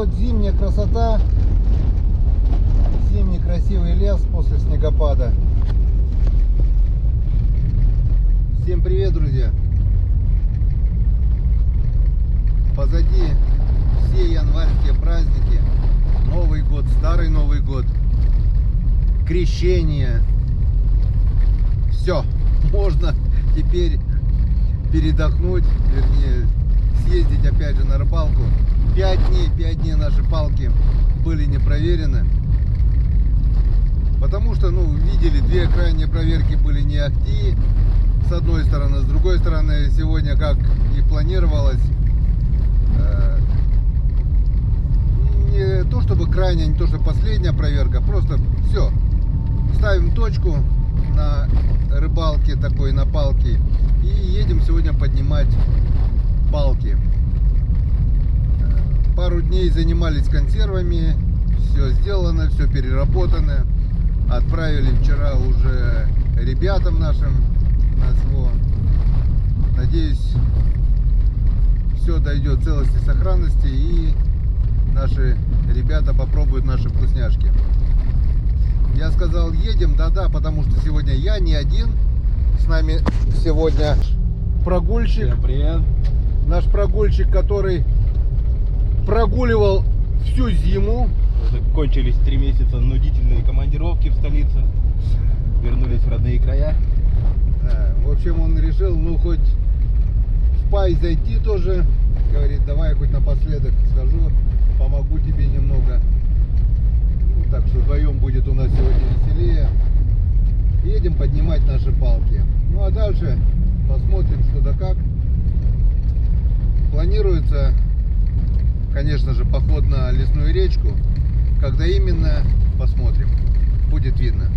вот зимняя красота, зимний красивый лес после снегопада. Всем привет, друзья! Позади все январские праздники, Новый год, Старый Новый год, Крещение. Все, можно теперь передохнуть, вернее, съездить опять же на рыбалку. 5 дней наши палки были не проверены, потому что, видели, две крайние проверки были не ахти, с одной стороны, с другой стороны, сегодня, как и планировалось, не то чтобы крайняя, не то чтобы последняя проверка, просто все, ставим точку на рыбалке такой, на палке, и едем сегодня поднимать палки. Пару дней занимались консервами, все сделано, все переработано. Отправили вчера уже ребятам нашим на СВО. Надеюсь, все дойдет в целости и сохранности, и наши ребята попробуют наши вкусняшки. Я сказал, едем, да-да, потому что сегодня я не один. С нами сегодня прогульщик. Всем привет. Наш прогульщик, который прогуливал всю зиму. Закончились 3 месяца нудительные командировки в столице. Вернулись в родные края. В общем, он решил, хоть в пай зайти тоже. Говорит, давай хоть напоследок схожу, помогу тебе немного. Так что вдвоем будет у нас сегодня веселее. Едем поднимать наши палки. А дальше посмотрим, что да как. Планируется, конечно же, поход на лесную речку. Когда именно, посмотрим. Будет видно.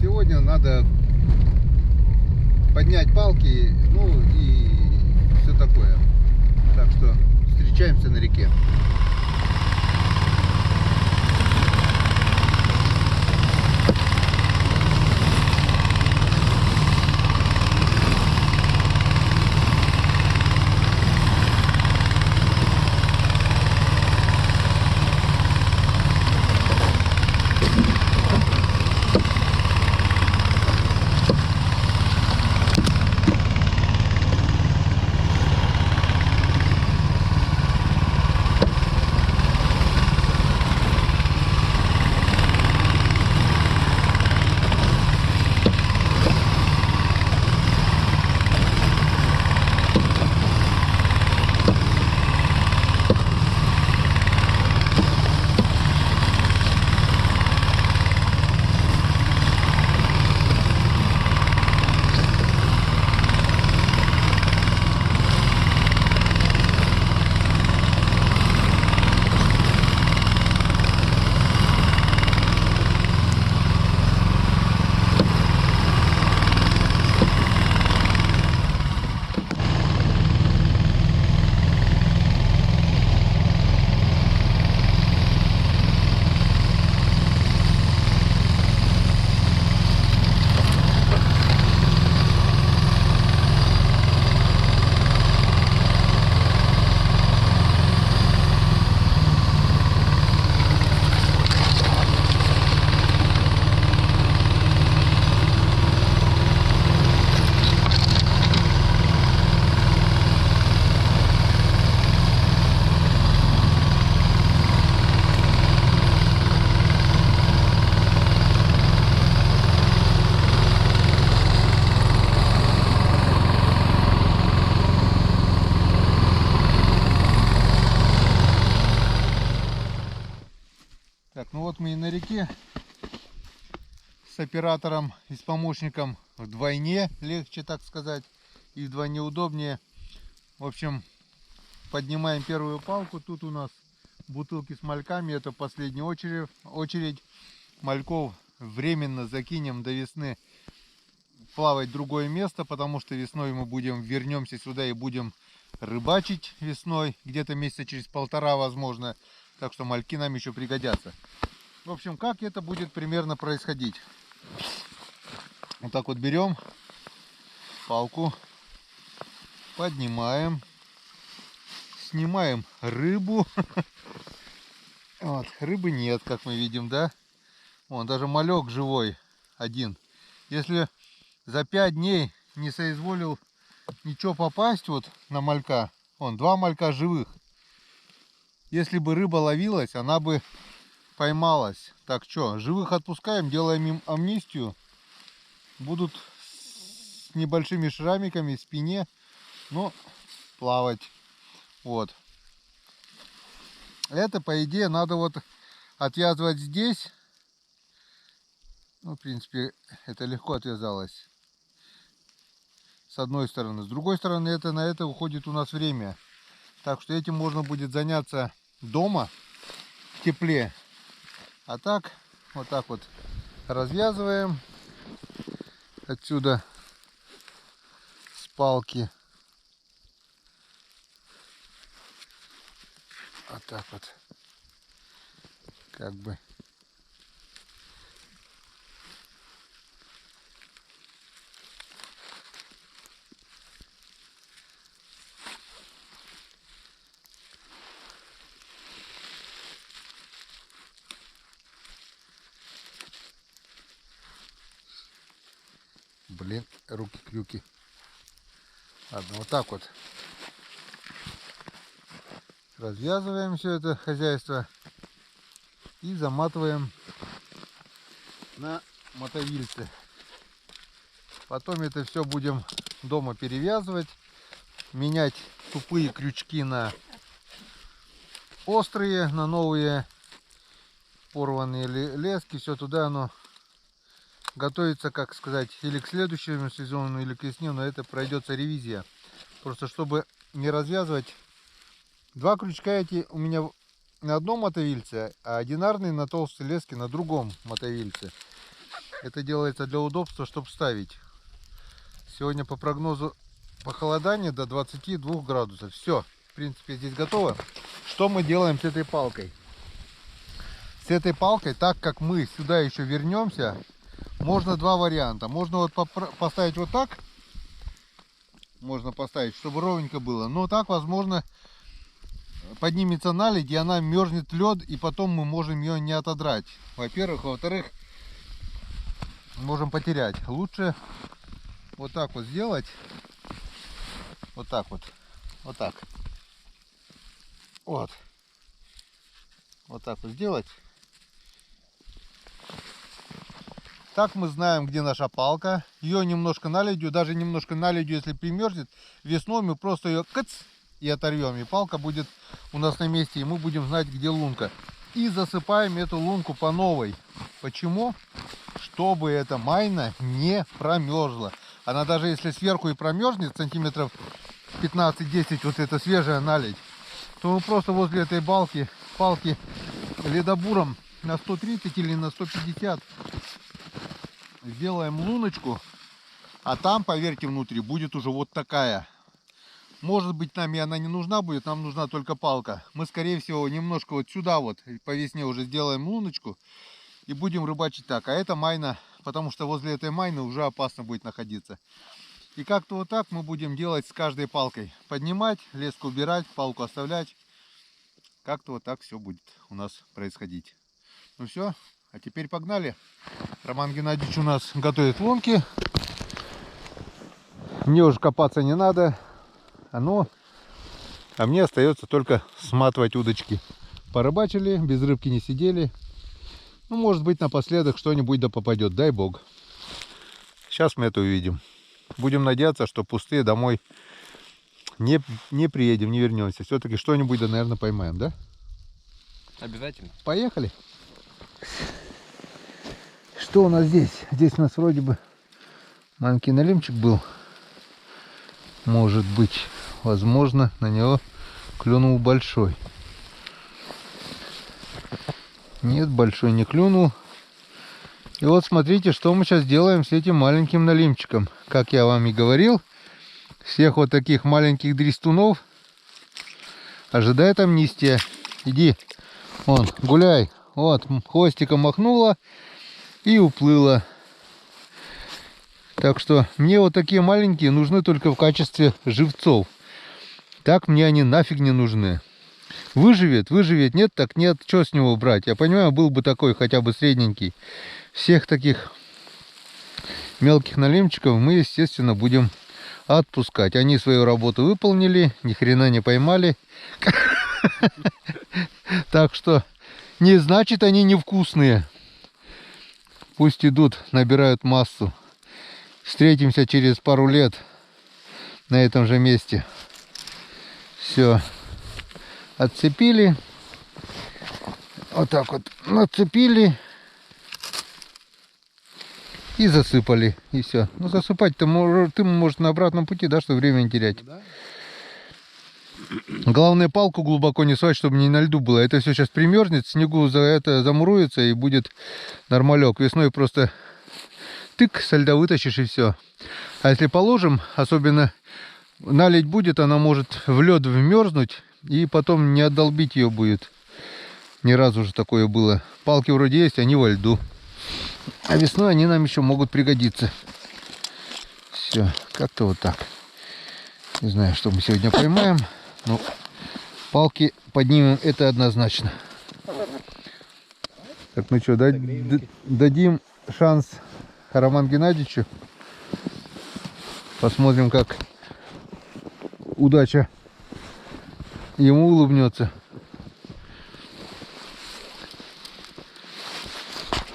Сегодня надо поднять палки, и все такое. Так что встречаемся на реке. Так, вот мы и на реке с оператором и с помощником вдвойне легче, так сказать, и вдвойне удобнее. В общем, поднимаем первую палку. Тут у нас бутылки с мальками, это в последнюю очередь. Мальков временно закинем до весны плавать в другое место, потому что весной мы вернемся сюда и будем рыбачить весной, где-то месяца через 1,5, возможно. Так что мальки нам еще пригодятся. В общем, как это будет примерно происходить? Вот так вот берем палку, поднимаем, снимаем рыбу. Вот, рыбы нет, как мы видим, да? Вон, даже малек живой один. Если за 5 дней не соизволил ничего попасть вот на малька, вон, 2 малька живых. Если бы рыба ловилась, она бы поймалась. Так что, живых отпускаем, делаем им амнистию. Будут с небольшими шрамиками в спине, но плавать. Вот. Это, по идее, надо вот отвязывать здесь. Ну, в принципе, это легко отвязалось. С одной стороны. С другой стороны, на это уходит у нас время. Так что этим можно будет заняться дома, в тепле. А так, вот так вот развязываем отсюда с палки. Вот так вот. Как бы. Блин, руки-крюки. Ладно, вот так вот. Развязываем все это хозяйство и заматываем на мотовильцы. Потом это все будем дома перевязывать, менять тупые крючки на острые, на новые порванные лески. Все туда оно готовится, как сказать, или к следующему сезону, или к весне, но это пройдется ревизия. Просто чтобы не развязывать. 2 крючка эти у меня на одном мотовильце, а одинарный на толстой леске на другом мотовильце. Это делается для удобства, чтобы ставить. Сегодня по прогнозу похолодание до 22 градусов. Все, в принципе, здесь готово. Что мы делаем с этой палкой? С этой палкой, так как мы сюда еще вернемся, можно 2 варианта. Можно вот поставить вот так. Можно поставить, чтобы ровненько было. Но так, возможно, поднимется наледь, и она мерзнет лед, и потом мы можем ее не отодрать. Во-первых. Во-вторых, можем потерять. Лучше вот так вот сделать. Вот так вот. Вот так. Вот. Вот так вот сделать. Так мы знаем, где наша палка. Ее немножко наледью, даже немножко наледью, если примерзнет, весной мы просто ее кац и оторвем. И палка будет у нас на месте, и мы будем знать, где лунка. И засыпаем эту лунку по новой. Почему? Чтобы эта майна не промерзла. Она даже если сверху и промерзнет, сантиметров 15-10, вот эта свежая наледь, то мы просто возле этой палки ледобуром на 130 или на 150 сделаем луночку, а там, поверьте, внутри будет уже вот такая. Может быть, нам и она не нужна будет, нам нужна только палка. Мы, скорее всего, немножко вот сюда вот по весне уже сделаем луночку и будем рыбачить так. А это майна, потому что возле этой майны уже опасно будет находиться. И как-то вот так мы будем делать с каждой палкой. Поднимать, леску убирать, палку оставлять. Как-то вот так все будет у нас происходить. Ну все, а теперь погнали. Роман Геннадьевич у нас готовит лунки. Мне уже копаться не надо. А мне остается только сматывать удочки. Порыбачили, без рыбки не сидели. Ну, может быть, напоследок что-нибудь да попадет, дай бог. Сейчас мы это увидим. Будем надеяться, что пустые домой не приедем, не вернемся. Все-таки что-нибудь да, наверное, поймаем, да? Обязательно. Поехали. Что у нас здесь? Здесь у нас вроде бы маленький налимчик был. Может быть, возможно, на него клюнул большой. Нет, большой не клюнул. И вот смотрите, что мы сейчас делаем с этим маленьким налимчиком. Как я вам и говорил, всех вот таких маленьких дрестунов ожидает амнистия. Иди, вон, гуляй. Вот, хвостиком махнула и уплыла. Так что мне вот такие маленькие нужны только в качестве живцов. Так мне они нафиг не нужны. Выживет, выживет. Нет, так нет. Что с него брать? Я понимаю, был бы такой хотя бы средненький. Всех таких мелких налимчиков мы, естественно, будем отпускать. Они свою работу выполнили, ни хрена не поймали. Так что не значит они невкусные. Пусть идут, набирают массу. Встретимся через пару лет на этом же месте. Все. Отцепили. Вот так вот нацепили. И засыпали. И все. Ну засыпать-то ты может на обратном пути, да, чтобы время не терять. Да. Главное, палку глубоко не совать, чтобы не на льду было. Это все сейчас примерзнет, снегу за это замуруется и будет нормалек. Весной просто тык, со льда вытащишь и все. А если положим, особенно наледь будет, она может в лед вмерзнуть и потом не отдолбить ее будет. Ни разу уже такое было. Палки вроде есть, они во льду. А весной они нам еще могут пригодиться. Все, как-то вот так. Не знаю, что мы сегодня поймаем. Но палки поднимем, это однозначно. Так, ну что, дадим шанс Роману Геннадьевичу. Посмотрим, как удача ему улыбнется.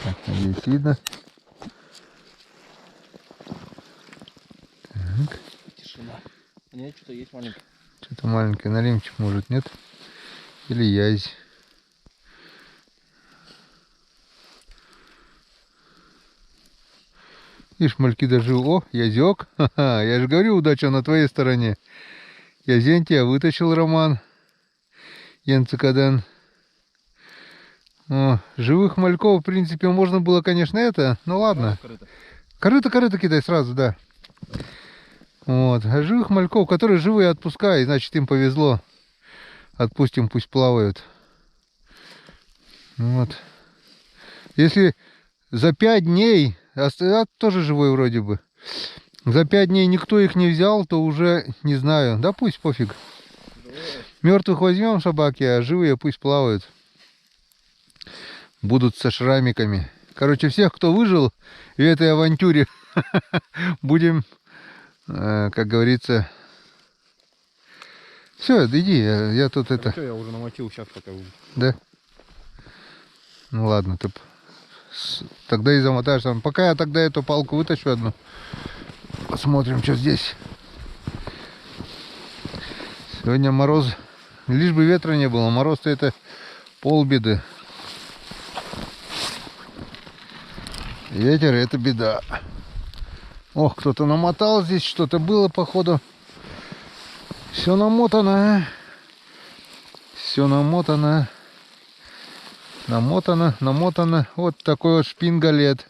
Так, надеюсь, видно. Так. Тишина. Нет, что-то есть маленькое. Что-то маленький налимчик, может, нет? Или язь. Видишь, мальки даже... О, язёк. Ха-ха, я же говорю, удача на твоей стороне. Язень тебя вытащил, Роман. Янцикаден. О, живых мальков, в принципе, можно было, конечно, это. Ну ладно. Корыто кидай сразу, да. Вот. А живых мальков, которые живые, отпускай, значит, им повезло. Отпустим, пусть плавают. Вот. Если за 5 дней, тоже живой вроде бы, за 5 дней никто их не взял, то уже не знаю. Да пусть, пофиг. Мертвых возьмем собаки, а живые пусть плавают. Будут со шрамиками. Короче, всех, кто выжил в этой авантюре, будем, как говорится... Все, иди, я тут это... Что, я уже намочил, сейчас пока... Да? Ну ладно, ты тогда и замотаешь там. Пока я тогда эту палку вытащу одну. Посмотрим, что здесь. Сегодня мороз. Лишь бы ветра не было. Мороз-то это полбеды. Ветер это беда. Ох, кто-то намотал здесь. Что-то было, походу. Все намотано. Все намотано. Намотано. Вот такой вот шпингалет.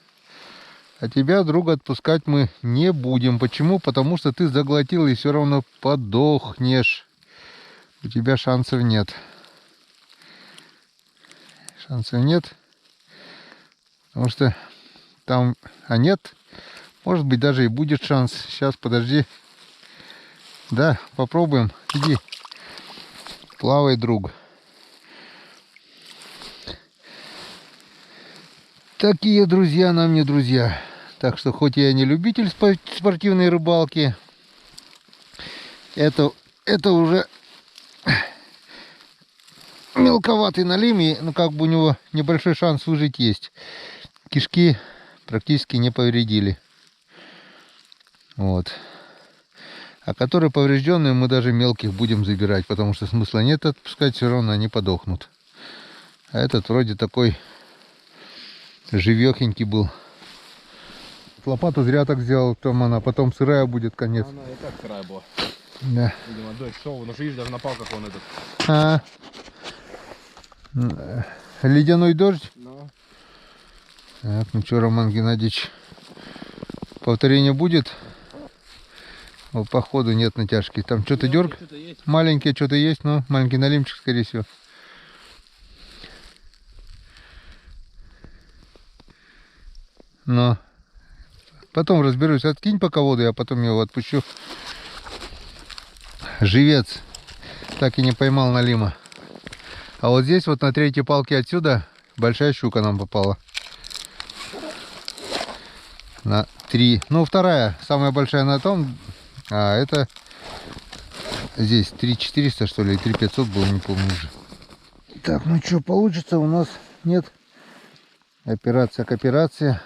А тебя, друга, отпускать мы не будем. Почему? Потому что ты заглотил и все равно подохнешь. У тебя шансов нет. Шансов нет. Потому что там... А нет. Может быть, даже и будет шанс. Сейчас, подожди. Да, попробуем. Иди. Плавай, друг. Такие друзья нам не друзья. Так что, хоть я не любитель спортивной рыбалки, это уже мелковатый налим, но как бы у него небольшой шанс выжить есть. Кишки практически не повредили. Вот. А которые поврежденные, мы даже мелких будем забирать, потому что смысла нет отпускать, все равно они подохнут. А этот вроде такой живехенький был. Лопату зря так сделал, там она потом сырая будет, конец. Она и так сырая была. Да. Видимо, дождь шел, но видишь, даже на палках он этот. Ледяной дождь? Но... Так, ну что, Роман Геннадьевич, повторение будет? О, походу нет натяжки. Там что-то дерг? Маленькие что-то есть, но маленький налимчик, скорее всего. Но потом разберусь. Откинь пока воду, я потом его отпущу. Живец. Так и не поймал налима. А вот здесь вот на третьей палке отсюда большая щука нам попала. На 3. Ну, вторая, самая большая на том. А это здесь 3400, что ли, 3500 было, не помню уже. Так, ну что, получится у нас? Нет. Операция к операции.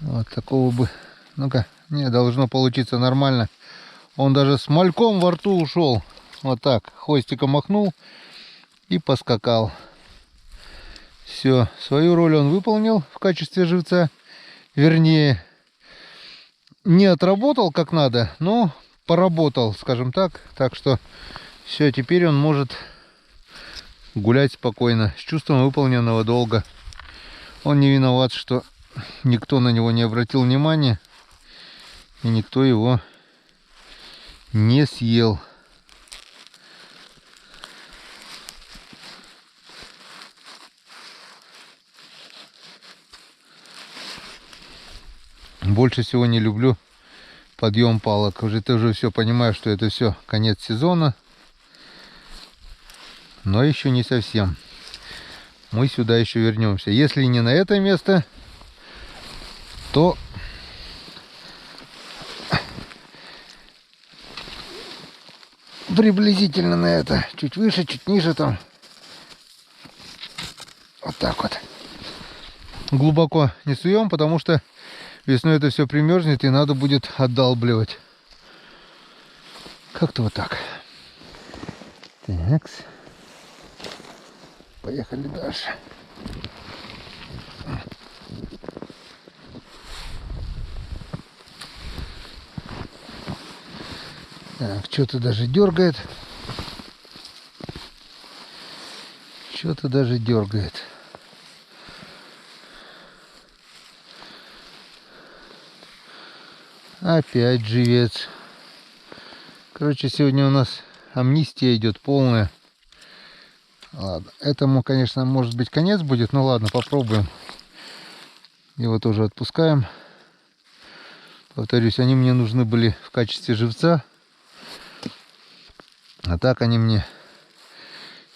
Вот такого бы. Ну-ка, не, должно получиться нормально. Он даже с мальком во рту ушел. Вот так, хвостиком махнул и поскакал. Все, свою роль он выполнил в качестве живца. Вернее, не отработал как надо, но поработал, скажем так. Так что все, теперь он может гулять спокойно, с чувством выполненного долга. Он не виноват, что никто на него не обратил внимания, и никто его не съел. Больше всего не люблю подъем палок. Уже ты уже все понимаешь, что это все конец сезона. Но еще не совсем. Мы сюда еще вернемся. Если не на это место, то приблизительно на это. Чуть выше, чуть ниже там. Вот так вот. Глубоко не суем, потому что весной это все примерзнет и надо будет отдалбливать. Как-то вот так. Так. Поехали дальше. Так, что-то даже дергает. Что-то даже дергает. Опять живец. Короче, сегодня у нас амнистия идет полная. Ладно, этому, конечно, может быть конец будет, но ладно, попробуем. Его тоже отпускаем. Повторюсь, они мне нужны были в качестве живца. А так они мне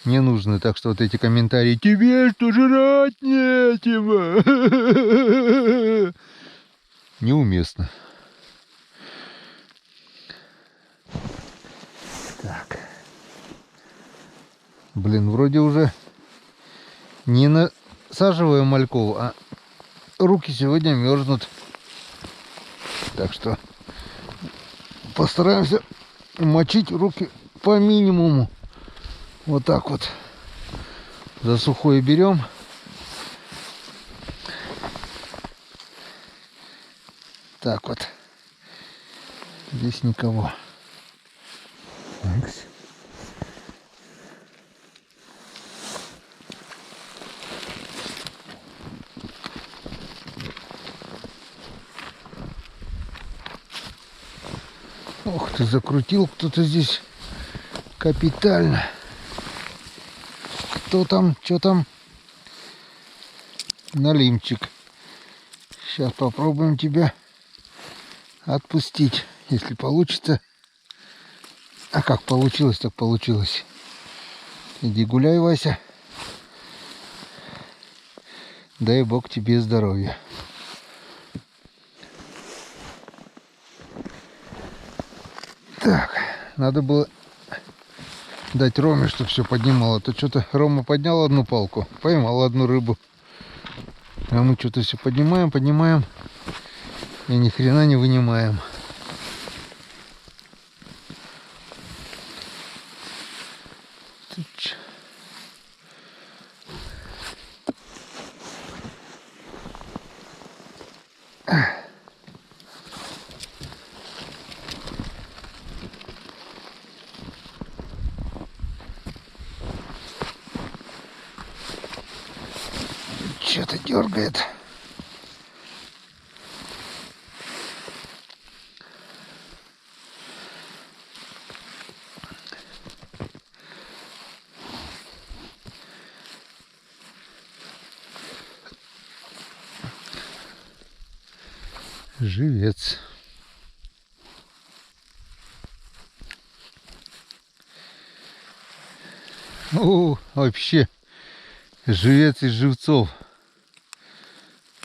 не нужны. Так что вот эти комментарии: тебе что, жрать нечего? Неуместно. Так. Блин, вроде уже не насаживаю мальков, а руки сегодня мерзнут. Так что постараемся мочить руки по минимуму. Вот так вот. За сухое берем. Так вот. Здесь никого. Такс. Ох ты, закрутил кто-то здесь капитально. Кто там? Что там? Налимчик. Сейчас попробуем тебя отпустить, если получится. А как получилось, так получилось. Иди гуляй, Вася. Дай Бог тебе здоровья. Так, надо было дать Роме, чтобы все поднимало. То что-то Рома поднял одну палку, поймал одну рыбу. А мы что-то все поднимаем и ни хрена не вынимаем. Что-то дергает. Живец. О, вообще живец из живцов.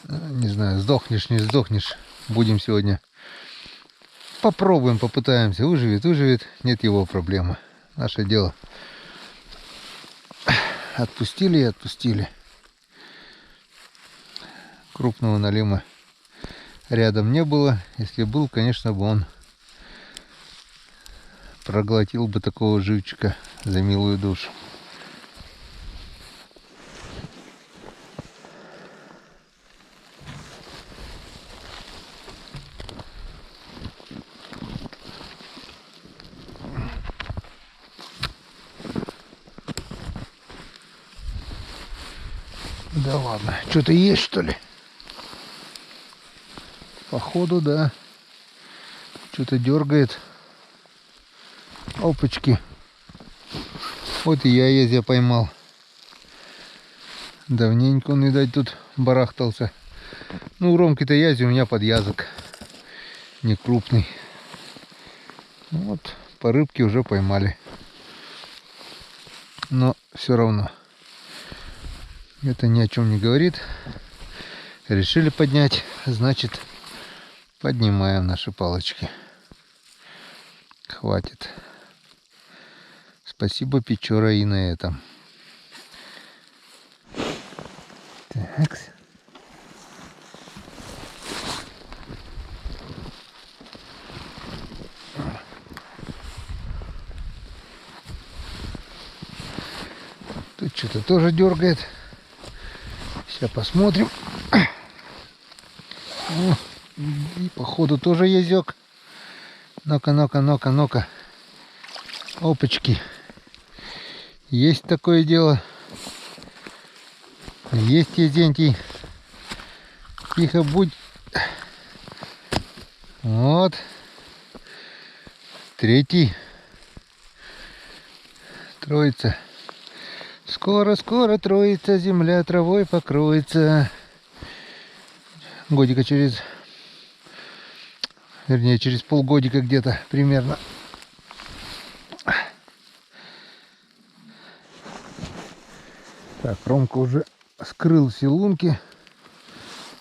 Не знаю, сдохнешь, не сдохнешь. Будем сегодня. Попробуем, попытаемся. Выживет, выживет. Нет его проблемы. Наше дело. Отпустили и отпустили. Крупного налима рядом не было. Если был, конечно бы он проглотил бы такого живчика за милую душу. Да ладно, что-то есть, что ли? Походу, да. Что-то дергает. Опачки. Вот и я поймал. Давненько он, видать, тут барахтался. Ну, у Ромки-то язи, у меня подъязок. Не крупный. Вот, по рыбке уже поймали. Но все равно. Это ни о чем не говорит. Решили поднять, значит, поднимаем наши палочки. Хватит. Спасибо, Печора, и на этом. Так. Тут что-то тоже дергает. Сейчас посмотрим. О, и походу тоже язёк. Ну-ка, ну-ка, ну-ка, ну-ка. Опачки. Есть такое дело. Есть язентий. Тихо будь. Вот. Третий. Троица. Скоро-скоро троица, земля травой покроется. Годика через... Вернее, через полгодика где-то примерно. Так, Ромка уже скрыл все лунки.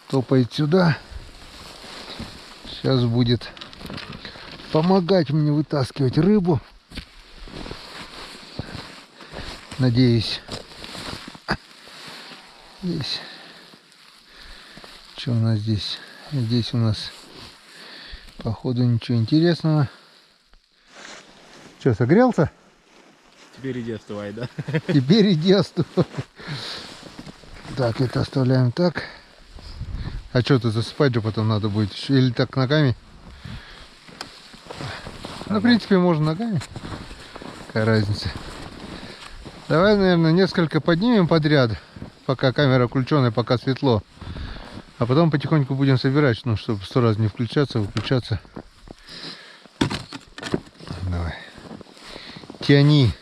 Топает сюда. Сейчас будет помогать мне вытаскивать рыбу. Надеюсь. Здесь. Что у нас здесь? Здесь у нас, походу, ничего интересного. Что, согрелся? Теперь иди остывай, да? Теперь иди остывай. Так, это оставляем так. А что-то засыпать же потом надо будет еще. Или так ногами? Ну, в принципе, можно ногами. Какая разница. Давай, наверное, несколько поднимем подряд, пока камера включенная, пока светло. А потом потихоньку будем собирать, ну, чтобы 100 раз не включаться, выключаться. Давай. Тяни.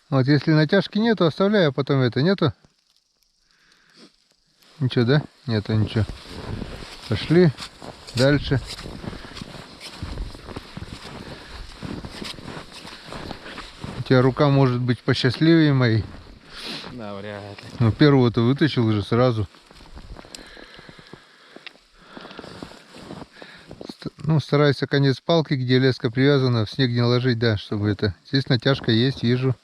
Вот если натяжки нету, оставляй, а потом это нету. Ничего, да? Нету ничего. Пошли дальше. У тебя рука может быть посчастливее моей. Да, вряд ли. Ну, первого-то вытащил уже сразу. Ну, старайся конец палки, где леска привязана, в снег не ложить, да, чтобы это... Здесь натяжка есть, вижу.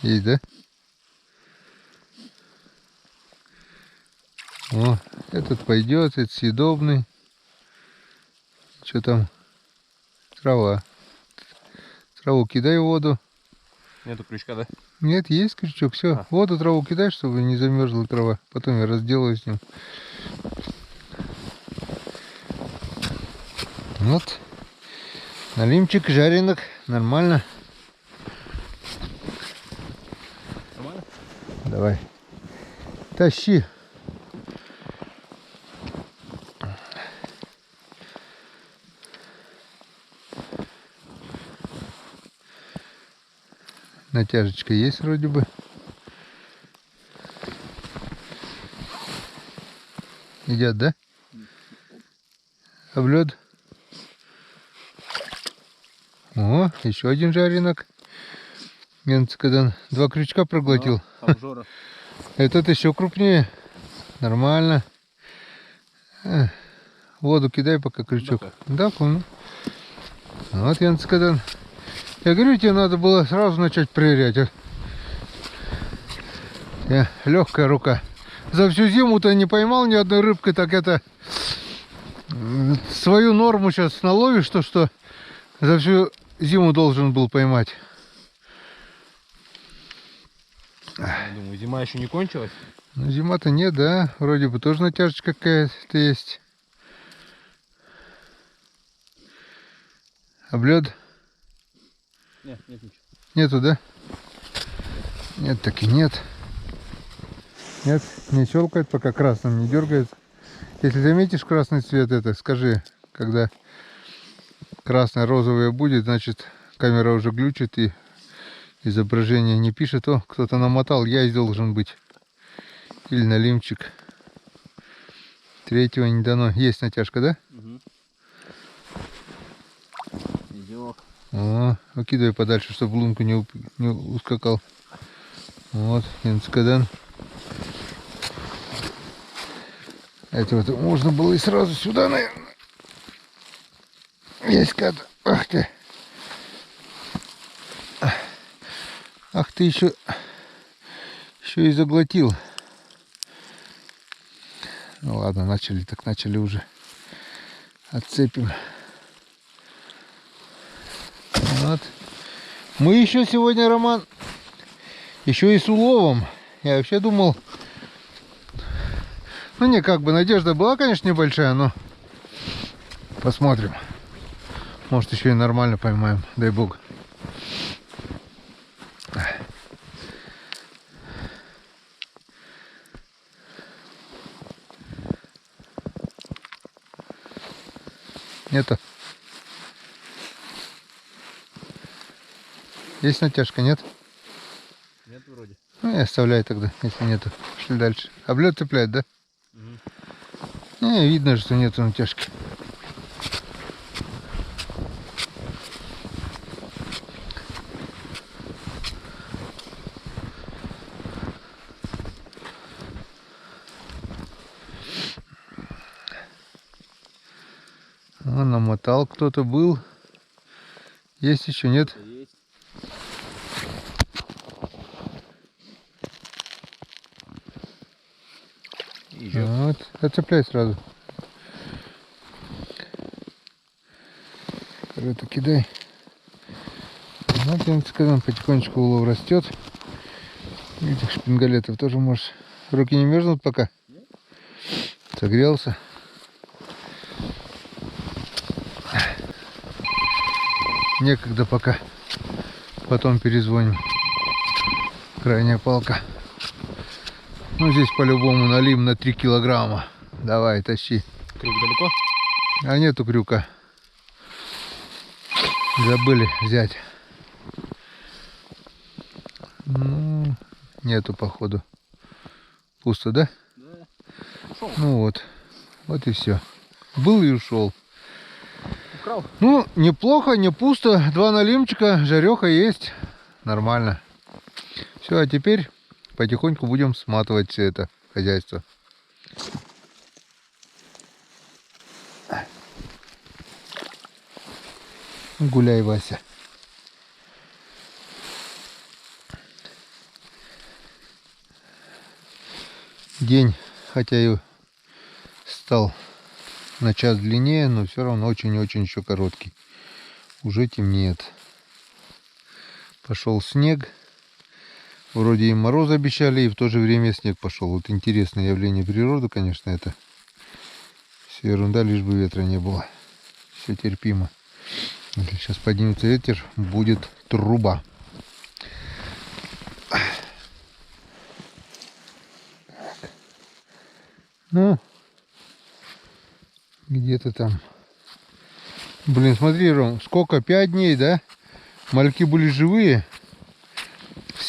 Есть, да? О, этот пойдет, это съедобный. Что там? Трава. Траву кидай в воду. Нету крючка, да? Нет, есть крючок, все. А. В воду траву кидай, чтобы не замерзла трава. Потом я разделаю с ним. Вот. Налимчик жареных. Нормально. Нормально? Давай. Тащи. Натяжечка есть вроде бы. Едят, да? Облет. О, еще один жаренок. Когда 2 крючка проглотил. Обжора. Этот еще крупнее. Нормально. Воду кидай, пока крючок. Да, понял. Вот Янцкадан. Я говорю, тебе надо было сразу начать проверять. Легкая рука. За всю зиму-то не поймал ни одной рыбкой, так это свою норму сейчас наловишь, что за всю зиму должен был поймать. Думаю, зима еще не кончилась. Ну, зима-то нет, да? Вроде бы тоже натяжечка какая-то есть. Облет? Нет, нет ничего. Нету, да? Нет, так и нет. Нет, не щелкает, пока красным не дергается. Если заметишь красный цвет, это скажи, когда красное розовое будет, значит камера уже глючит и изображение не пишет. О, кто-то намотал, яйц должен быть. Или налимчик. Третьего не дано. Есть натяжка, да? Угу. Идёт. О, выкидывай подальше, чтобы лунку не ускакал. Вот, Янцкадан. Этого-то можно было и сразу сюда, наверное. Есть кадр. Ах ты. Ах ты еще и заглотил. Ну ладно, начали, так начали уже. Отцепим. Вот. Мы еще сегодня, Роман, еще и с уловом. Я вообще думал, ну не, как бы надежда была, конечно, небольшая, но посмотрим. Может, еще и нормально поймаем, дай бог. Нету. Есть натяжка, нет? Нет вроде. Ну и оставляй тогда, если нету. Пошли дальше. Облет цепляет, да? Угу. Не, видно, что нету натяжки. А, намотал кто-то был. Есть еще, нет? Есть. Идет. Вот, отцепляй сразу. Это кидай. Вот я сказал, потихонечку улов растет. Этих шпингалетов тоже можешь. Руки не мерзнут пока? Согрелся. Некогда пока. Потом перезвоним. Крайняя палка. Ну здесь по-любому налим на 3 килограмма. Давай, тащи. Крюк далеко? А нету крюка. Забыли взять. Ну, нету походу. Пусто, да? Да. Ну вот. Вот и все. Был и ушел. Украл. Ну, неплохо, не пусто. 2 налимчика, жареха есть. Нормально. Все, а теперь потихоньку будем сматывать все это хозяйство. Гуляй, Вася. День, хотя и стал на час длиннее, но все равно очень-очень еще короткий. Уже темнеет. Пошел снег. Вроде и мороз обещали, и в то же время снег пошел. Вот интересное явление природы, конечно, это. Все ерунда, лишь бы ветра не было. Все терпимо. Если сейчас поднимется ветер, будет труба. Ну, где-то там. Блин, смотри, Ром, сколько? 5 дней, да? Мальки были живые.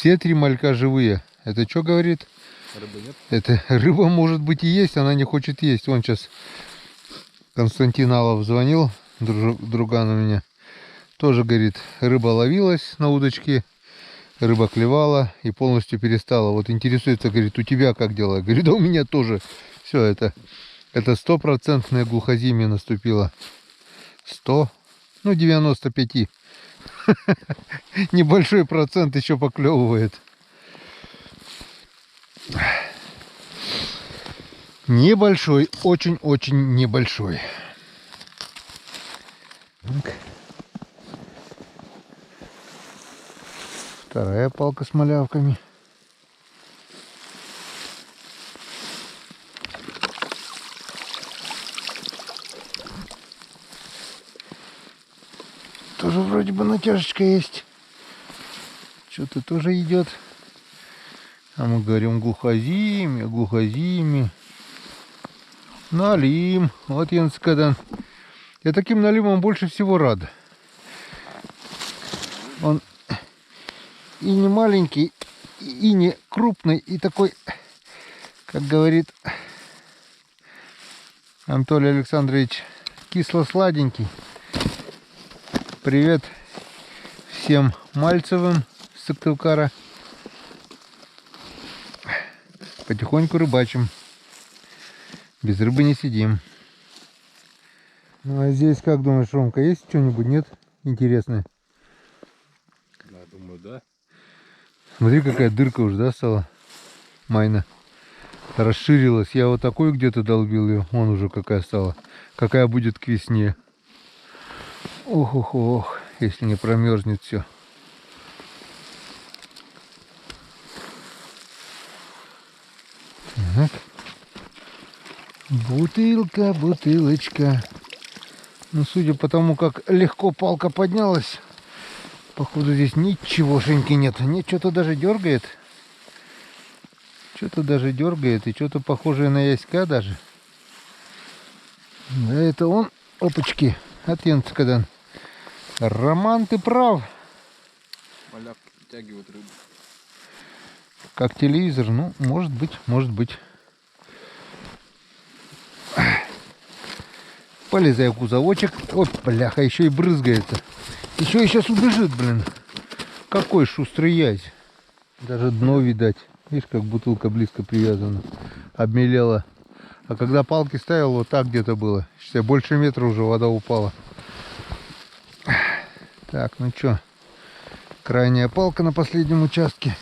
Все 3 малька живые. Это что говорит? Рыбы нет? Это рыба может быть и есть, она не хочет есть. Вон сейчас Константин Алов звонил, друган у меня. Тоже говорит, рыба ловилась на удочке, рыба клевала и полностью перестала. Вот интересуется, говорит, у тебя как дела? Говорю, да у меня тоже. Все, это 100% глухозимие наступило. 100, ну 95. Небольшой процент еще поклевывает. Небольшой, очень-очень небольшой. Так. Вторая палка с малявками. Тоже вроде бы натяжечка есть. Что-то тоже идет. А мы говорим глухозимие, глухозимие. Налим. Вот Янскадан. Я таким налимом больше всего рад. Он и не маленький, и не крупный, и такой, как говорит Анатолий Александрович, кисло-сладенький. Привет всем Мальцевым с Сыктывкара. Потихоньку рыбачим. Без рыбы не сидим. Ну а здесь, как думаешь, Ромка, есть что-нибудь? Нет? Интересное? Да, думаю, да. Смотри, какая дырка уже, да, стала? Майна. Расширилась. Я вот такой где-то долбил ее. Вон уже какая стала. Какая будет к весне. Ох, если не промерзнет все. Так. Бутылка, бутылочка. Ну, судя по тому, как легко палка поднялась, походу здесь ничегошеньки нет. Нет, что-то даже дергает. Что-то даже дергает. И что-то похожее на яська даже. Да это он. Опачки. Отъенцкадан. Роман, ты прав. Малявки притягивают рыбу. Как телевизор. Ну, может быть, может быть. Полезай в кузовочек. Оп, бляха, еще и брызгается. Еще и сейчас убежит, блин. Какой шустрый язь. Даже дно видать. Видишь, как бутылка близко привязана. Обмелела. А когда палки ставил, вот так где-то было. Считай, больше метра уже вода упала. Так, ну что. Крайняя палка на последнем участке.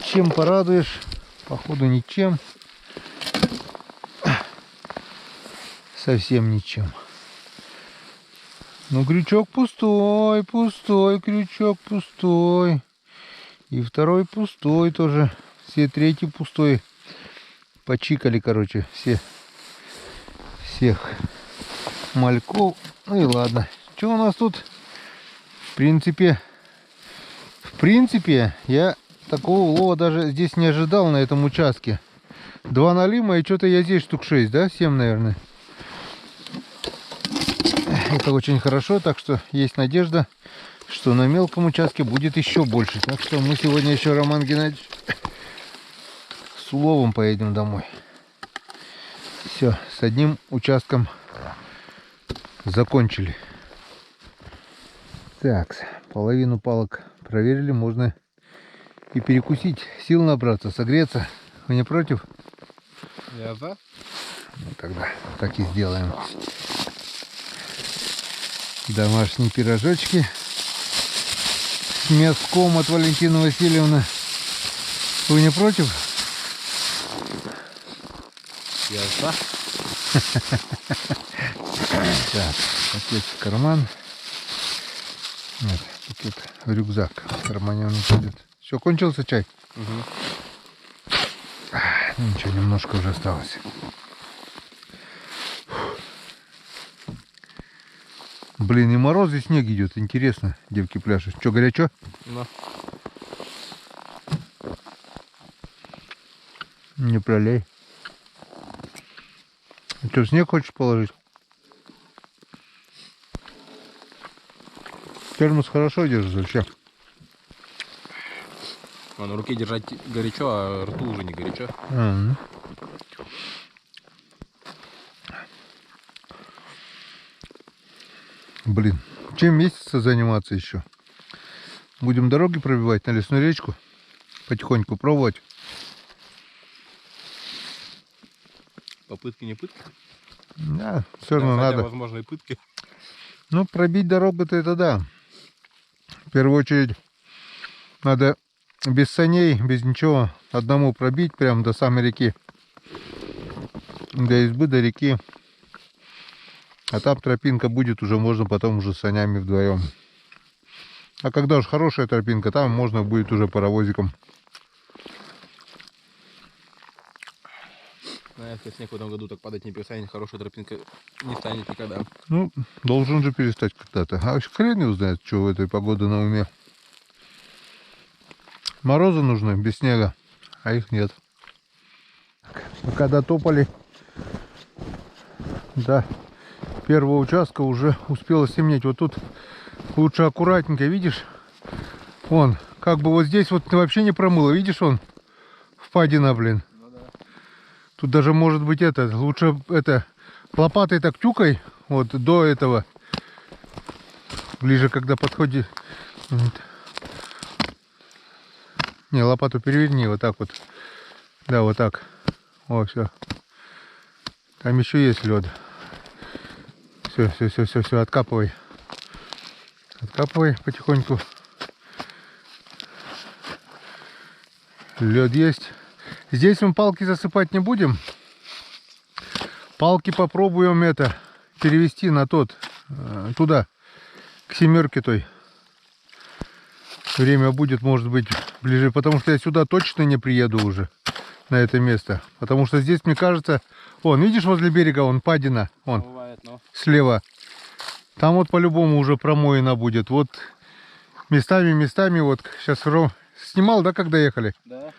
Чем порадуешь? Походу ничем. Совсем ничем. Ну, крючок пустой, пустой, крючок пустой. И второй пустой тоже. Все третий пустой. Почикали, короче, всех мальков. Ну и ладно. Что у нас тут? В принципе, я такого улова даже здесь не ожидал на этом участке. 2 налима и что-то я здесь штук 6, да? 7, наверное. Это очень хорошо, так что есть надежда, что на мелком участке будет еще больше. Так что мы сегодня еще, Роман Геннадьевич, с уловом поедем домой. Все, с одним участком закончили. Так, половину палок проверили, можно и перекусить, сил набраться, согреться. Вы не против? Я за. Ну, тогда так и сделаем. Домашние пирожочки с мяском от Валентины Васильевны. Вы не против? Я за. Так, пакет в карман. Нет, пакет в рюкзак. В кармане он не пойдет. Все, кончился чай? Угу. Ничего, немножко уже осталось. Блин, и мороз, и снег идет. Интересно, девки пляшут. Че, горячо? Да. Не пролей. Что, снег хочешь положить? Термос хорошо держит вообще. А на руке держать горячо, а рту уже не горячо. Мгм. Блин, чем месяца заниматься еще? Будем дороги пробивать на лесную речку. Потихоньку пробовать. Попытки не пытки. Да, все равно Хотя, надо. возможно, и пытки. Ну, пробить дорогу-то это да. В первую очередь надо без саней, без ничего, одному пробить прям до самой реки. До избы, до реки. А там тропинка будет, уже можно потом уже с санями вдвоем. А когда уж хорошая тропинка, там можно будет уже паровозиком. А если снег в этом году так падать не перестанет, хорошая тропинка не станет никогда. Ну, должен же перестать когда-то. А вообще хрен его знает, что в этой погоде на уме. Морозы нужны без снега, а их нет. Когда топали до первого участка, уже успело стемнеть. Вот тут лучше аккуратненько, видишь? Вон, как бы вот здесь вот вообще не промыло, видишь, вон впадина, блин. Ну да. Тут даже может быть это, лучше это лопатой так тюкай, вот до этого, ближе когда подходит. Не, лопату переверни, вот так вот. Да, вот так. О, все. Там еще есть лед. Все, откапывай. Откапывай потихоньку. Лед есть. Здесь мы палки засыпать не будем. Палки попробуем это перевести на тот, туда, к семерке той. Время будет, может быть, ближе, потому что я сюда точно не приеду уже, на это место. Потому что здесь, мне кажется, вон, видишь, возле берега, вон, падина, вон, Бывает, но... слева. Там вот по-любому уже промоина будет. Вот местами, вот, сейчас снимал, да, когда ехали? Да,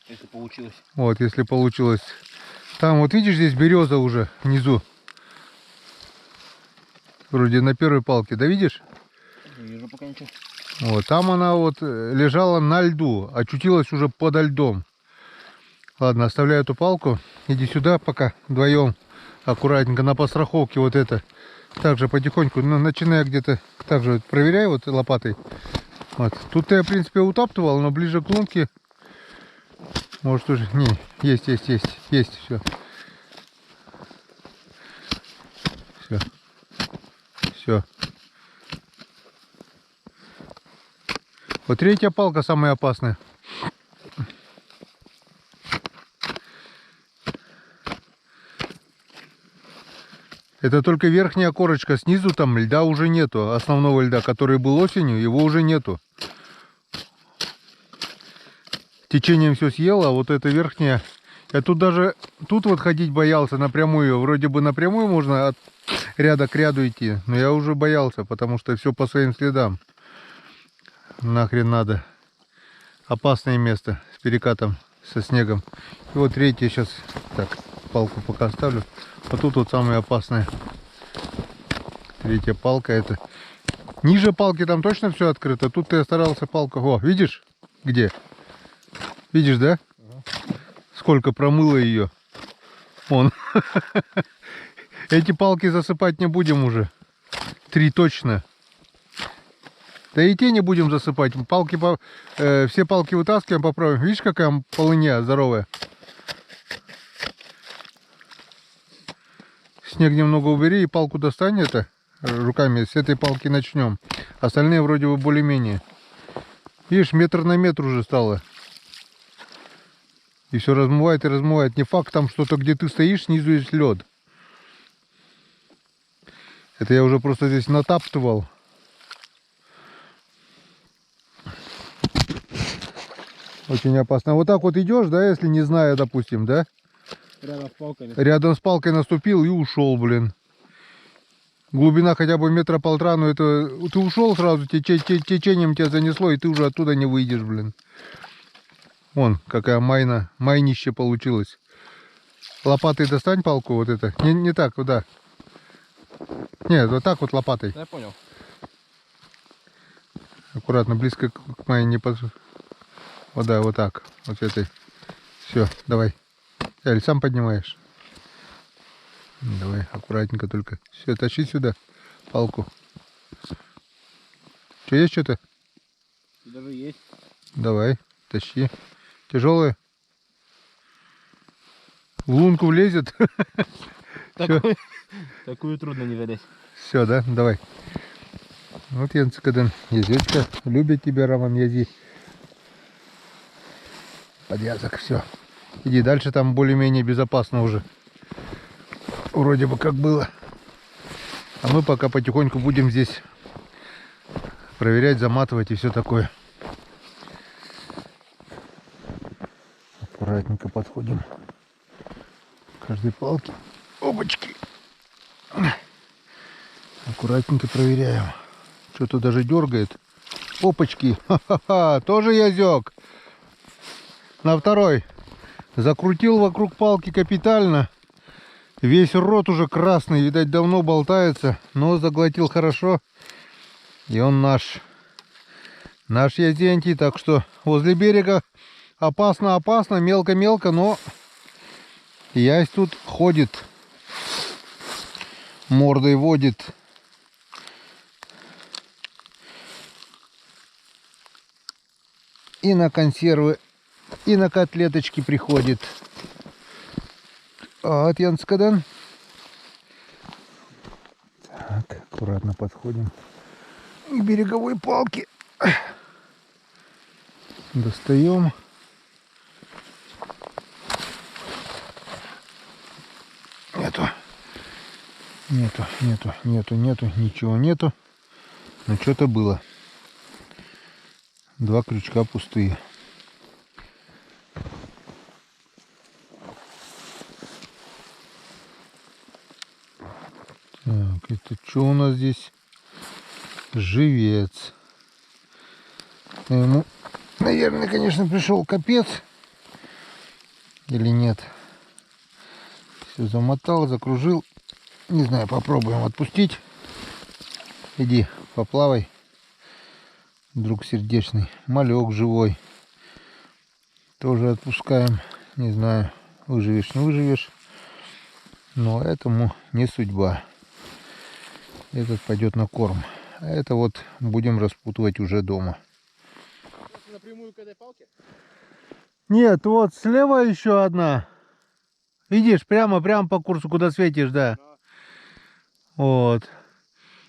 если получилось. Вот, если получилось. Там, вот видишь, здесь береза уже внизу. Вроде на первой палке, да, видишь? Не вижу пока ничего. Вот, там она вот лежала на льду, очутилась уже подо льдом. Ладно, оставляю эту палку. Иди сюда пока вдвоем аккуратненько на постраховке вот это. Также потихоньку, ну, начиная где-то, также вот проверяй вот лопатой. Вот. Тут я, в принципе, утаптывал, но ближе к лунке. Может уже, не, есть, все. Все. Вот третья палка самая опасная. Это только верхняя корочка, снизу там льда уже нету, основного льда, который был осенью, его уже нету. Течением все съело, а вот эта верхняя, я тут даже, тут вот ходить боялся напрямую, вроде бы напрямую можно от ряда к ряду идти, но я уже боялся, потому что все по своим следам. Нахрен надо. Опасное место с перекатом, со снегом. И вот третья сейчас, так, палку пока оставлю. Вот тут вот самая опасная. Третья палка это. Ниже палки там точно все открыто. Тут я старался палку. О, видишь? Где? Видишь, да? Сколько промыло ее. Вон. Эти палки засыпать не будем уже. 3 точно. Да и те не будем засыпать. Палки, все палки вытаскиваем, попробуем. Видишь, какая полыня здоровая? Снег немного убери и палку достань это руками. С этой палки начнем. Остальные вроде бы более-менее. Видишь, метр на метр уже стало. И все размывает и размывает. Не факт там что-то, где ты стоишь, снизу есть лед. Это я уже просто здесь натаптывал. Очень опасно. Вот так вот идешь, да, если не зная, допустим, да? Рядом с палкой. Рядом с палкой наступил и ушел, блин. Глубина хотя бы метра полтора, но это ты ушел сразу, течением тебя занесло, и ты уже оттуда не выйдешь, блин. Вон, какая майнище получилось. Лопатой достань палку вот это. Не так, куда? Нет, вот так вот лопатой. Я понял. Аккуратно, близко к моей не под... Вода вот так. Вот этой. Все, давай. Эль, сам поднимаешь. Давай, аккуратненько только. Все, тащи сюда палку. Что, есть что-то? Даже есть. Давай, тащи. Тяжелая? В лунку влезет? Такую трудно не залезть. Все, да? Давай. Вот Янцикаден, язычка. Любит тебя, Роман, язи. Подъязок, все. Иди дальше, там более-менее безопасно уже. Вроде бы как было. А мы пока потихоньку будем здесь проверять, заматывать и все такое. Аккуратненько подходим к каждой палке. Опачки. Аккуратненько проверяем. Что-то даже дергает. Опачки. Ха-ха-ха. Тоже язёк. На второй. Закрутил вокруг палки капитально. Весь рот уже красный. Видать, давно болтается. Но заглотил хорошо. И он наш. Наш Язентий. Так что возле берега опасно-опасно. Мелко-мелко, но Ясь тут ходит. Мордой водит. И на консервы, и на котлеточки приходит. Вот Янцикаден. Так, аккуратно подходим к береговой палке. Достаем. Нету, ничего нету. Но что-то было. 2 крючка пустые. Так, это что у нас здесь? Живец. Ему, наверное, конечно, пришел капец. Или нет? Все замотал, закружил. Не знаю, попробуем отпустить. Иди, поплавай. Друг сердечный. Малек живой. Тоже отпускаем. Не знаю, выживешь, не выживешь. Но этому не судьба. Этот пойдет на корм. А это вот будем распутывать уже дома. Напрямую к этой палке? Нет, вот слева еще одна. Видишь, прямо по курсу, куда светишь, да. Вот.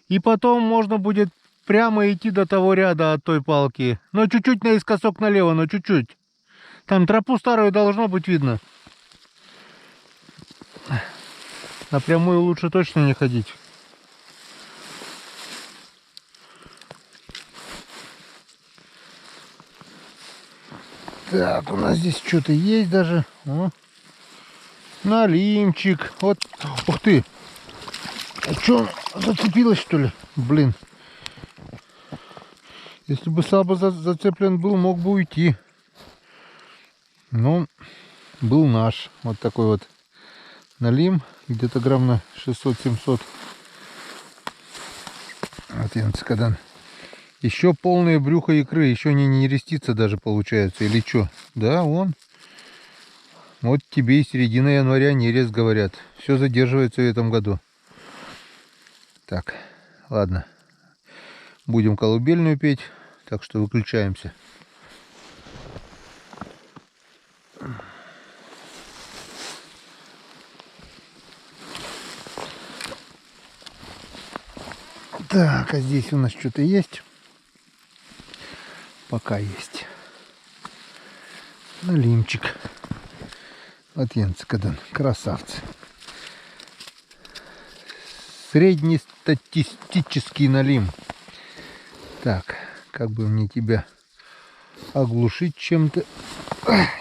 И потом можно будет прямо идти до того ряда от той палки. Но чуть-чуть наискосок налево, но чуть-чуть. Там тропу старую должно быть видно. Напрямую лучше точно не ходить. Так, у нас здесь что-то есть даже. О. Налимчик. Вот. Ух ты. А что, зацепилось что ли? Блин. Если бы слабо зацеплен был, мог бы уйти. Но был наш. Вот такой вот налим. Где-то грамм на 600-700. Вот Янцикаден. Еще полное брюхо икры. Еще не нерестится даже получается. Или что? Да, вон. Вот тебе и середина января нерест, говорят. Все задерживается в этом году. Так, ладно. Будем колыбельную петь. Так что выключаемся. Так, а здесь у нас что-то есть? Пока есть. Налимчик. Вот Янцикаден. Красавцы. Среднестатистический налим. Так, как бы мне тебя оглушить чем-то?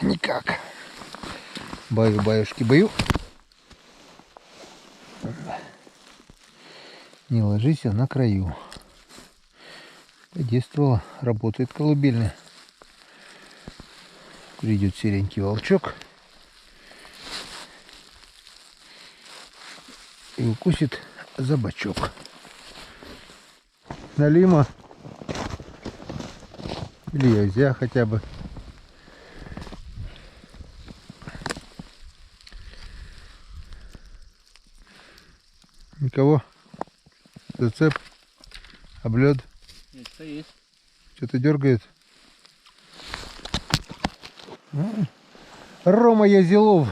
Никак. Баю, баюшки, баю. Не ложись, а на краю. Подействовала, работает колыбельная. Придет серенький волчок и укусит за бочок. Налима Или язя хотя бы. Никого? Зацеп? Облет? Нет, что есть. Что-то дергает. Рома Язилов.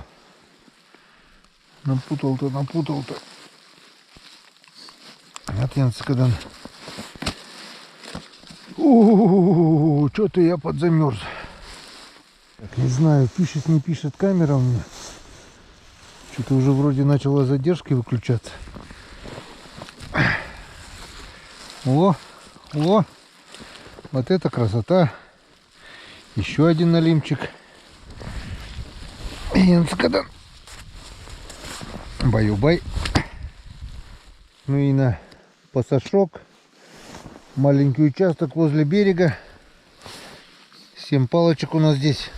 Напутал-то. Отъенцкадан. Что-то я подзамерз. Так, не знаю, пишет, не пишет камера у меня. Что-то уже вроде начала задержки выключаться. О, вот это красота. Еще один налимчик. Янскадан. Баю-бай. Ну и на пасашок. Маленький участок возле берега. 7 палочек у нас здесь.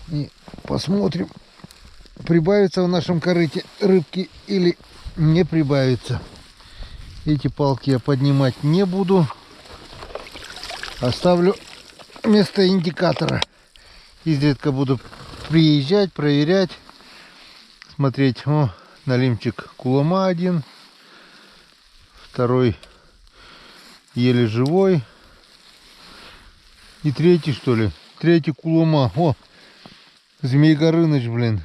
И посмотрим, прибавится в нашем корыте рыбки или не прибавится. Эти палки я поднимать не буду. Оставлю вместо индикатора. Изредка буду приезжать, проверять. Смотреть. О, налимчик кулома один. Второй еле живой. И третий, что ли? Третий кулома. О, Змей Горыныч, блин.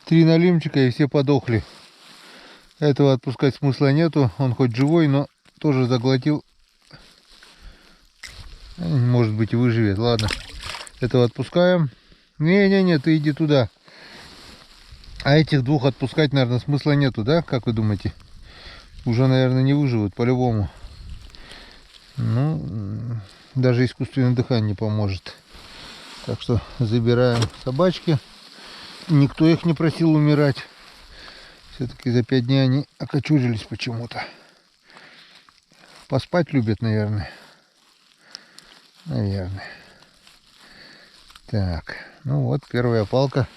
3 налимчика и все подохли. Этого отпускать смысла нету. Он хоть живой, но тоже заглотил. Может быть и выживет. Ладно. Этого отпускаем. Не-не-не, ты иди туда. А этих двух отпускать, наверное, смысла нету, да? Как вы думаете? Уже, наверное, не выживут по-любому. Ну, даже искусственное дыхание не поможет. Так что забираем собачки. Никто их не просил умирать. Все-таки за 5 дней они окочурились почему-то. Поспать любят, наверное. Наверное. Так, ну вот первая палка.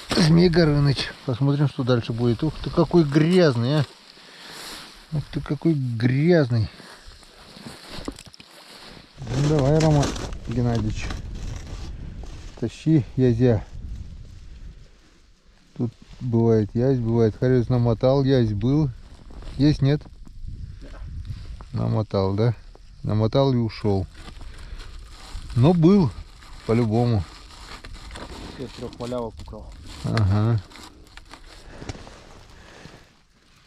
Змей Горыныч. Посмотрим, что дальше будет. Ух ты, какой грязный, а. Ух ты, какой грязный. Ну, давай, Рома Геннадьевич. Тащи язя. Тут бывает язь, бывает хорез намотал. Язь был. Есть, нет? Намотал, да? Намотал и ушел. Но был, по-любому. Я 3 малявок украл. Ага.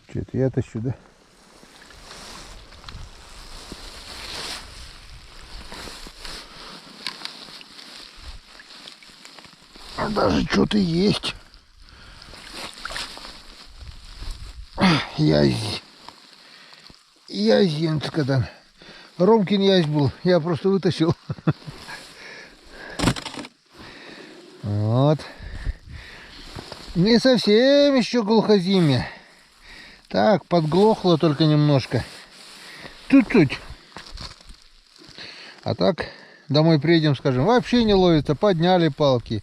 Что-то я тащу, да? А даже что-то есть. Язь. Язенцкадан. Ромкин язь был. Я просто вытащил. Вот. Не совсем еще глухозимье. Так, подглохло только немножко. Чуть-чуть. А так, домой приедем, скажем, вообще не ловится. Подняли палки.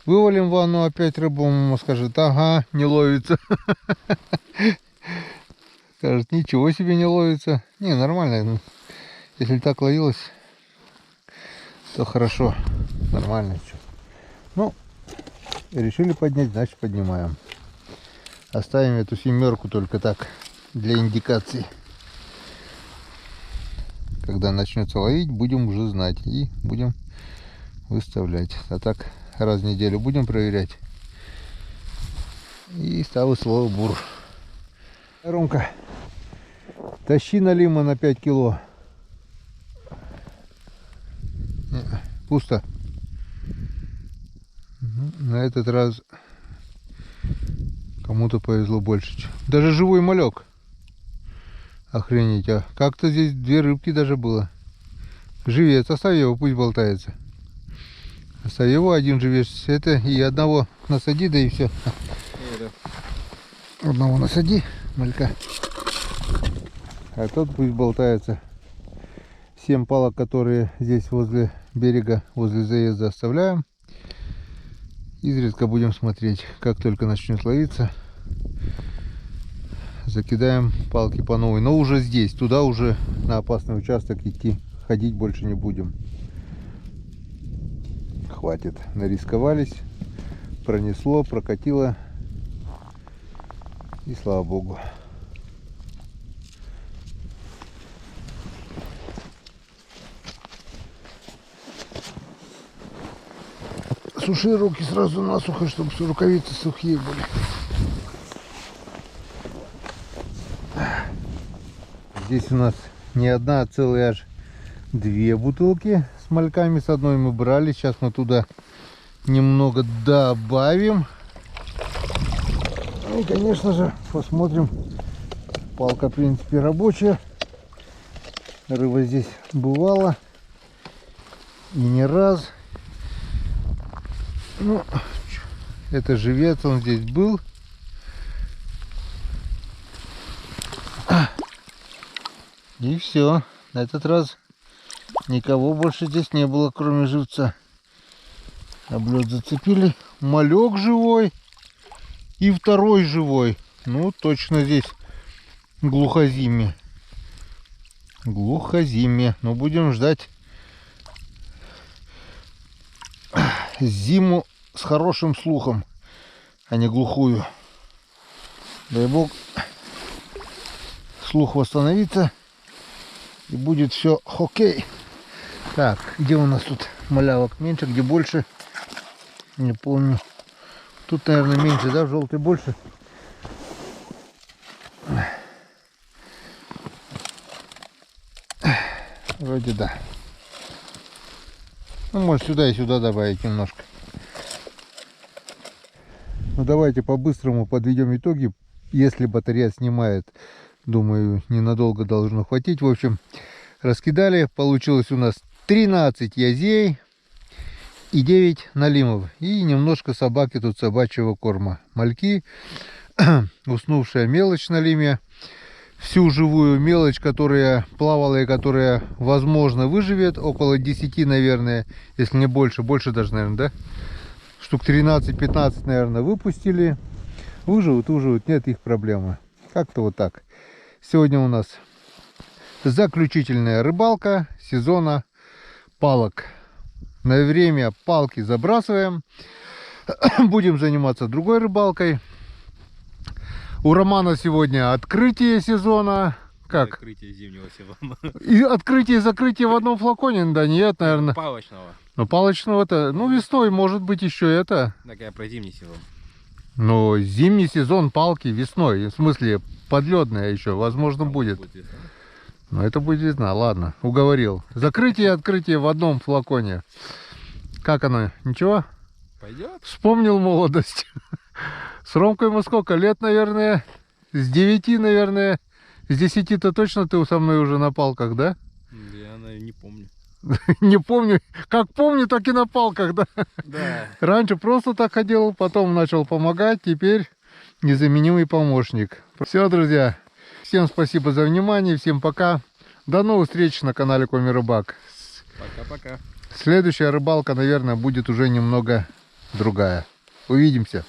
Вывалим в ванну, опять рыбу, мама скажет, ага, не ловится. Скажет, ничего себе не ловится. Не, нормально. Ну, если так ловилось, то хорошо. Нормально. Ну, решили поднять, значит поднимаем. Оставим эту 7 только так, для индикации. Когда начнется ловить, будем уже знать. И будем выставлять. А так, раз в неделю будем проверять. И ставлю слово бур. Ромка, тащи налима на 5 кило. Пусто. На этот раз кому-то повезло больше. Даже живой малек. Охренеть. А как-то здесь 2 рыбки даже было. Живец. Оставь его, пусть болтается. Оставь его, один живец. Это и одного насади, да и все. Одного насади, малька. А тот пусть болтается. 7 палок, которые здесь возле берега, возле заезда оставляем. Изредка будем смотреть, как только начнет ловиться. Закидаем палки по новой. Но уже здесь, туда уже на опасный участок идти ходить больше не будем. Хватит, нарисковались, пронесло, прокатило. И слава богу. Суши руки сразу насухо, чтобы рукавицы сухие были. Здесь у нас не одна, а целые аж 2 бутылки с мальками. С одной мы брали. Сейчас мы туда немного добавим. И, конечно же, посмотрим. Палка, в принципе, рабочая. Рыба здесь бывала. И не раз. Ну, это живец, он здесь был. И все. На этот раз никого больше здесь не было, кроме живца. Облет зацепили. Малек живой. И второй живой. Ну, точно здесь глухозимье. Глухозимье. Но будем ждать зиму с хорошим слухом, а не глухую. Дай бог слух восстановится. И будет все окей. Так, где у нас тут малявок меньше, где больше? Не помню. Тут, наверное, меньше, да? В желтой больше. Вроде да. Ну, может, сюда и сюда добавить немножко. Ну, давайте по-быстрому подведем итоги. Если батарея снимает, думаю, ненадолго должно хватить. В общем, раскидали. Получилось у нас 13 язей и 9 налимов. И немножко собаки тут собачьего корма. Мальки, уснувшая мелочь на лиме. Всю живую мелочь, которая плавала и которая, возможно, выживет. Около 10, наверное, если не больше. Больше даже, наверное, да? Штук 13-15, наверное, выпустили. Выживут, нет их проблемы. Как-то вот так. Сегодня у нас заключительная рыбалка сезона палок. На время палки забрасываем. Будем заниматься другой рыбалкой. У Романа сегодня открытие сезона. Как? Открытие зимнего сезона. И открытие и закрытие в одном флаконе? Да нет, наверное. Палочного. Ну, палочного-то, ну, весной может быть еще это. Так я про зимний сезон. Но зимний сезон палки весной. В смысле, подледная еще, возможно, будет. Но это будет весна, ладно, уговорил. Закрытие и открытие в одном флаконе. Как оно? Ничего? Пойдет? Вспомнил молодость. С Ромкой мы сколько лет, наверное? С 9, наверное. С 10-то точно ты со мной уже на палках, да? Я, наверное, не помню. Не помню. Как помню, так и на палках, да? Да. Раньше просто так ходил, потом начал помогать, теперь незаменимый помощник. Все, друзья. Всем спасибо за внимание, всем пока. До новых встреч на канале Коми Рыбак. Пока-пока. Следующая рыбалка, наверное, будет уже немного другая. Увидимся.